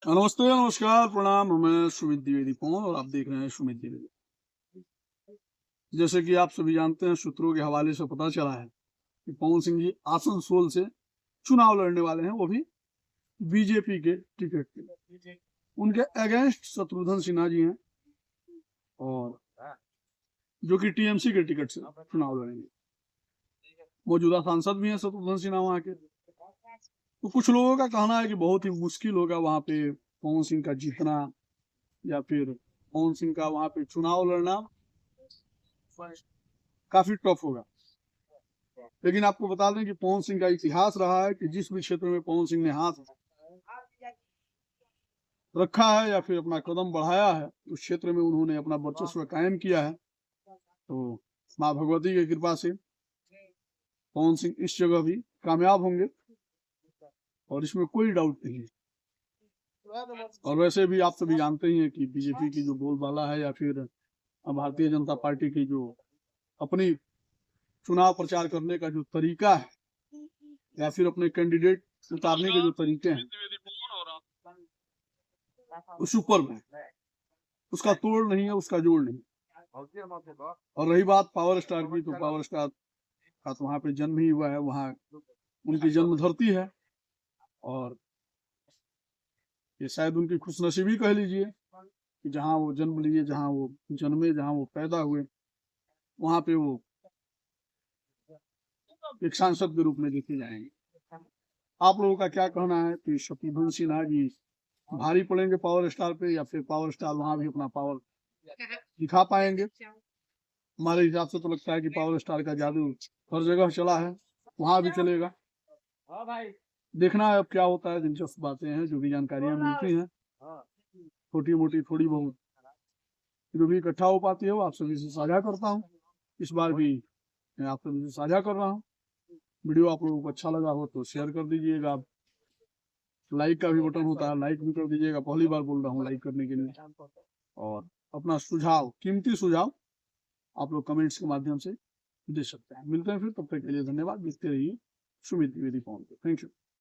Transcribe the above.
नमस्ते, नमस्कार, प्रणाम। मैं सुमित द्विवेदी पवन और आप देख रहे हैं सुमित द्विवेदी। जैसे कि आप सभी जानते हैं, सूत्रों के हवाले से पता चला है कि पवन सिंह जी आसनसोल से चुनाव लड़ने वाले हैं, वो भी बीजेपी के टिकट पे। उनके अगेंस्ट शत्रुघ्न सिन्हा जी हैं और जो कि टीएमसी के टिकट से चुनाव लड़ेंगे। मौजूदा सांसद भी हैं शत्रुघ्न सिन्हा वहाँ के। तो कुछ लोगों का कहना है कि बहुत ही मुश्किल होगा वहाँ पे पवन सिंह का जीतना या फिर पवन सिंह का वहाँ पे चुनाव लड़ना काफी टफ होगा। लेकिन आपको बता दें कि पवन सिंह का इतिहास रहा है कि जिस भी क्षेत्र में पवन सिंह ने हाथ रखा है या फिर अपना कदम बढ़ाया है, उस क्षेत्र में उन्होंने अपना वर्चस्व कायम किया है। तो माँ भगवती की कृपा से पवन सिंह इस जगह भी कामयाब होंगे और इसमें कोई डाउट नहीं है। और वैसे भी आप सभी जानते ही हैं कि बीजेपी की जो बोलबाला है या फिर भारतीय जनता पार्टी की जो अपनी चुनाव प्रचार करने का जो तरीका है या फिर अपने कैंडिडेट उतारने के जो तरीके हैं, उस ऊपर में उसका तोड़ नहीं है, उसका जोड़ नहीं। और रही बात पावर स्टार की, तो पावर स्टार का तो वहां पे जन्म ही हुआ है, वहां उनकी जन्म धरती है और ये शायद उनकी खुशनसीबी कह लीजिए कि जहां वो जन्म लिए, जहां वो जन्मे, जहां वो पैदा हुए, वहां पे वो एक सांसद के रूप में देखे जाएंगे। आप लोगों का क्या कहना है कि शत्रुघ्न सिन्हा जी भारी पड़ेंगे पावर स्टार पे या फिर पावर स्टार वहां भी अपना पावर दिखा पाएंगे? हमारे हिसाब से तो लगता है कि पावर स्टार का जादू हर जगह चला है, वहां भी चलेगा। देखना है अब क्या होता है। दिलचस्प बातें हैं, जो भी जानकारियां मिलती हैं छोटी मोटी थोड़ी बहुत जो भी इकट्ठा हो पाती है वो आप सभी से साझा करता हूँ। इस बार भी मैं आप सभी से साझा कर रहा हूँ। वीडियो आप लोगों को अच्छा लगा हो तो शेयर कर दीजिएगा। लाइक का भी बटन होता है, लाइक भी कर दीजिएगा। पहली बार बोल रहा हूँ लाइक करने के लिए। और अपना सुझाव, कीमती सुझाव आप लोग कमेंट्स के माध्यम से दे सकते हैं। मिलते हैं फिर, तब तक के लिए धन्यवाद। देखते रहिए सुमित द्विवेदी पवन। Thank you.